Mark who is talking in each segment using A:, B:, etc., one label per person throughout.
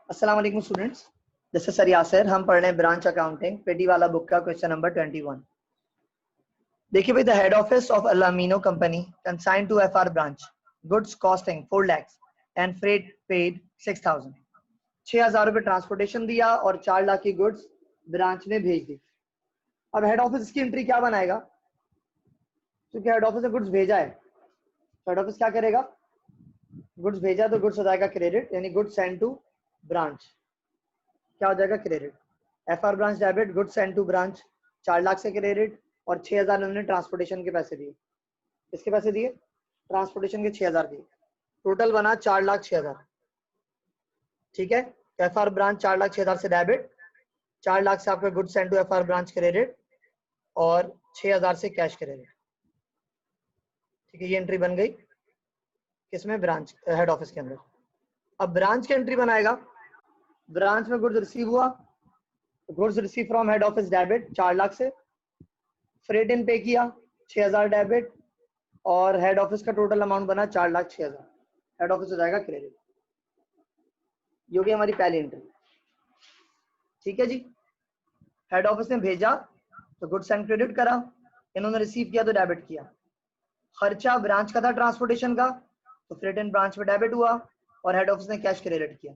A: अस्सलाम वालेकुम students, this is sir Yasir. हम पढ़ रहे हैं ब्रांच अकाउंटिंग पेटी वाला बुक का क्वेश्चन नंबर 21। देखिए भाई, the head office of Alamino company consigned to FR branch goods costing 4 lakh and freight paid 6000। 6000 रुपए ट्रांसपोर्टेशन दिया और 4 लाख की गुड्स ब्रांच ने भेज दी। अब हेड ऑफिस की एंट्री क्या बनाएगा? क्योंकि हेड ऑफिस ने गुड्स भेजा है, तो हेड ऑफिस क्या करेगा? गुड्स भेजा तो गुड्स हो जाएगा क्रेडिट, यानी गुड्स सेंड टू ब्रांच क्या हो जाएगा? Credit. FR branch debit, goods send to branch 4 lakh से क्रेडिट और 6000 उन्होंने ट्रांसपोर्टेशन के पैसे दिए। किसके पैसे दिए? ट्रांसपोर्टेशन के 6000 दिए। टोटल बना 4 लाख 6000। ठीक है, एफआर ब्रांच 4 लाख 6000 से डेबिट, 4 लाख से आपका goods send to FR branch credit और 6000 से कैश क्रेडिट। ठीक है, ये एंट्री बन गई किसमें? ब्रांच हेड ऑफिस के अंदर। अब ब्रांच की एंट्री बनाएगा। ब्रांच में गुड्स रिसीव हुआ, goods receive from head office debit 4 lakh से, फ्रेट इन पे किया 6000 डेबिट और हेड ऑफिस का टोटल अमाउंट बना 4 लाख 6000। हेड ऑफिस हो जाएगा क्रेडिट। ये होगी हमारी पहली एंट्री। ठीक है जी, हेड ऑफिस ने भेजा तो गुड्स एंड क्रेडिट करा, इन्होंने रिसीव किया तो डेबिट किया। खर्चा ब्रांच का था ट्रांसपोर्टेशन का, तो फ्रेट इन ब्रांच में डेबिट हुआ और हेड ऑफिस ने कैश क्रेडिट किया।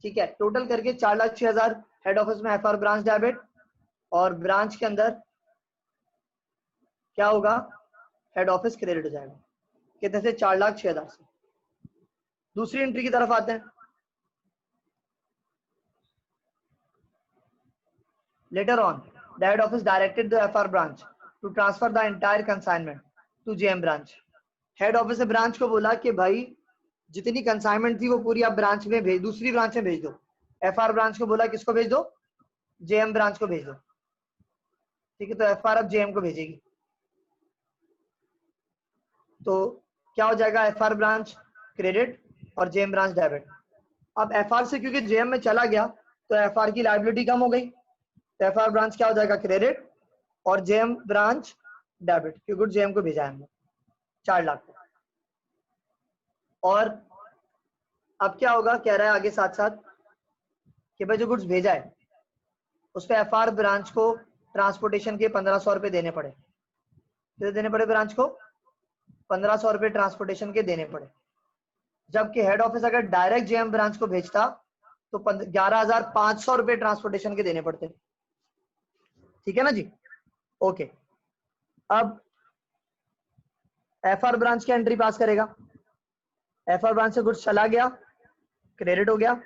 A: ठीक है, टोटल करके 4 लाख 6000 हेड ऑफिस में एफआर ब्रांच डेबिट और ब्रांच के अंदर क्या होगा? हेड ऑफिस क्रेडिट हो जाएगा। कितने से? 4 लाख 6000 से। दूसरी एंट्री की तरफ आते हैं। Letter on the head office directed the FR branch to transfer the entire consignment to JM branch. Head office ने ब्रांच को बोला कि भाई जितनी कंसाइनमेंट थी वो पूरी आप ब्रांच में भेज, दूसरी ब्रांच में भेज दो। एफआर ब्रांच को बोला किसको भेज दो? जेएम ब्रांच को भेज दो। ठीक है, तो एफआर अब जेएम को भेजेगी। तो क्या हो जाएगा? एफआर ब्रांच क्रेडिट और जेएम ब्रांच डेबिट। अब एफआर से क्योंकि जेएम में चला गया तो एफआर की लायबिलिटी कम हो गई, तो एफआर ब्रांच क्या हो जाएगा? क्रेडिट और जेएम ब्रांच डेबिट, क्योंकि जेएम को भेजा है हमने 4 लाख। और अब क्या होगा? कह रहा है आगे साथ साथ कि भाई जो गुड्स भेजा है उस पर एफआर ब्रांच को ट्रांसपोर्टेशन के 1500 रुपए देने पड़े। कितने देने पड़े ब्रांच को? 1500 रुपए ट्रांसपोर्टेशन के देने पड़े। जबकि हेड ऑफिस अगर डायरेक्ट जेएम ब्रांच को भेजता तो 11500 रुपए ट्रांसपोर्टेशन के देने पड़ते। ठीक है ना जी? ओके, अब एफआर ब्रांच की एंट्री पास करेगा। एफआर ब्रांच से गुड्स चला गया, क्रेडिट हो गया,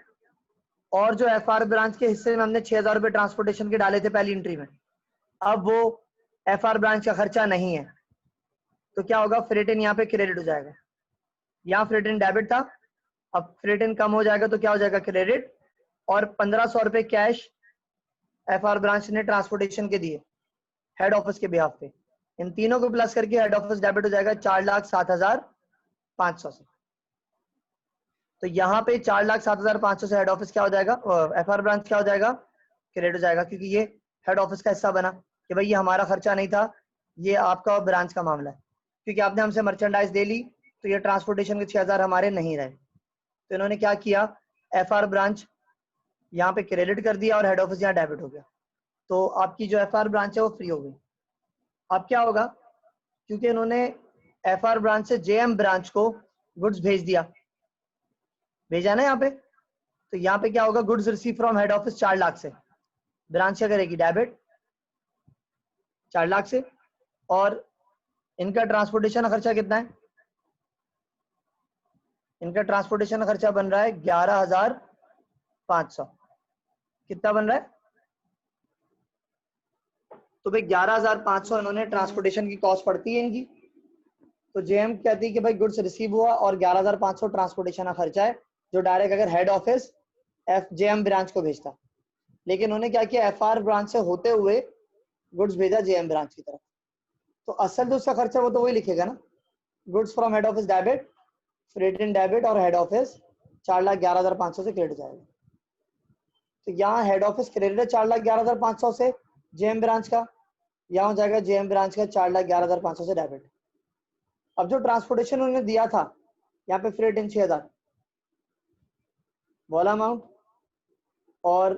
A: और जो एफआर ब्रांच के हिस्से में हमने 6000 रुपए ट्रांसपोर्टेशन के डाले थे पहली एंट्री में, अब वो एफआर ब्रांच का खर्चा नहीं है, तो क्या होगा? फ्रेट इन यहाँ पे क्रेडिट हो जाएगा। यहाँ फ्रेट इन डेबिट था, अब फ्रेट इन कम हो जाएगा तो क्या हो जाएगा? क्रेडिट। और 1500 रुपए कैश एफआर ब्रांच ने ट्रांसपोर्टेशन के दिए हेड ऑफिस के बिहाफ पे। इन तीनों को प्लस करके हेड ऑफिस डेबिट हो जाएगा 4,07,500 से। तो यहाँ पे 4,07,500 से हेड ऑफिस क्या हो जाएगा? एफआर ब्रांच क्या हो जाएगा? क्रेडिट हो जाएगा, क्योंकि ये हेड ऑफिस का हिस्सा बना कि भाई ये हमारा खर्चा नहीं था, ये आपका ब्रांच का मामला है। क्योंकि आपने हमसे मर्चेंडाइज दे ली तो ये ट्रांसपोर्टेशन के 6000 हमारे नहीं रहे, तो इन्होंने क्या किया? एफआर ब्रांच यहाँ पे क्रेडिट कर दिया और हेड ऑफिस यहाँ डेबिट हो गया, तो आपकी जो एफआर ब्रांच है वो फ्री हो गई। अब क्या होगा? क्योंकि इन्होंने एफआर ब्रांच से जेएम ब्रांच को गुड्स भेज दिया, भेजा ना यहाँ पे, तो यहाँ पे क्या होगा? Goods receive from head office 4 lakh से, ब्रांच क्या करेगी? डेबिट 4 लाख से। और इनका ट्रांसपोर्टेशन का खर्चा कितना है? इनका ट्रांसपोर्टेशन का खर्चा बन रहा है 11,500। कितना बन रहा है? तो भाई 11,500 इन्होंने ट्रांसपोर्टेशन की कॉस्ट पड़ती है इनकी। तो जेएम कहती है कि भाई गुड्स रिसीव हुआ और 11,500 ट्रांसपोर्टेशन का खर्चा है, जो डायरेक्ट अगर हेड ऑफिस जेएम ब्रांच को भेजता, लेकिन उन्होंने क्या किया? एफआर ब्रांच से होते हुए गुड्स भेजा जेएम ब्रांच की तरफ, तो असल जो उसका खर्चा वो तो वही लिखेगा ना, goods from head office debit, freight in debit और हेड ऑफिस 4,11,500 से क्रेडिट जाएगा। तो यहाँ हेड ऑफिस क्रेडिट है 4,11,500 से जेएम ब्रांच का, यहाँ हो जाएगा जेएम ब्रांच का 4,11,500 से डेबिट। अब जो ट्रांसपोर्टेशन उन्होंने दिया था यहाँ पे फ्रेट इन 6000, वाला अमाउंट, और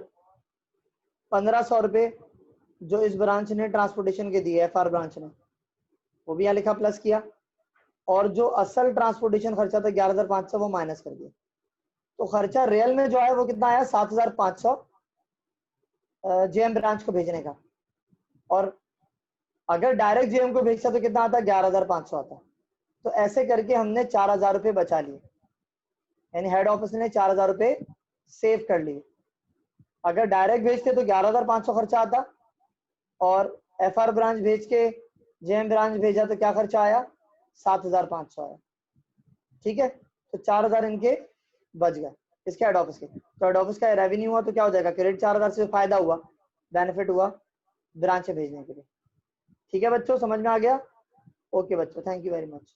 A: 1500 रुपये जो इस ब्रांच ने ट्रांसपोर्टेशन के दिए, एफआर ब्रांच ने, वो भी यहाँ लिखा प्लस किया, और जो असल ट्रांसपोर्टेशन खर्चा था 11,500 वो माइनस कर दिया। तो खर्चा रियल में जो है वो कितना आया, 7,500 जेएम ब्रांच को भेजने का, और अगर डायरेक्ट जेएम को भेजता तो कितना आता, 11,500 आता। तो ऐसे करके हमने 4,000 रुपये बचा लिए, यानी हेड ऑफिस ने 4,000 रुपये सेव कर लिए। अगर डायरेक्ट भेजते तो 11,500 खर्चा आता, और एफआर ब्रांच भेज के जेएम ब्रांच भेजा तो क्या खर्चा आया, 7,500 आया। ठीक है, तो 4,000 इनके बच गए, इसके हेड ऑफिस के। तो हेड ऑफिस का रेवेन्यू हुआ तो क्या हो जाएगा, क्रेडिट 4,000 से फायदा हुआ, बेनिफिट हुआ ब्रांच भेजने के लिए। ठीक है बच्चों, समझ में आ गया? ओके बच्चों, थैंक यू वेरी मच।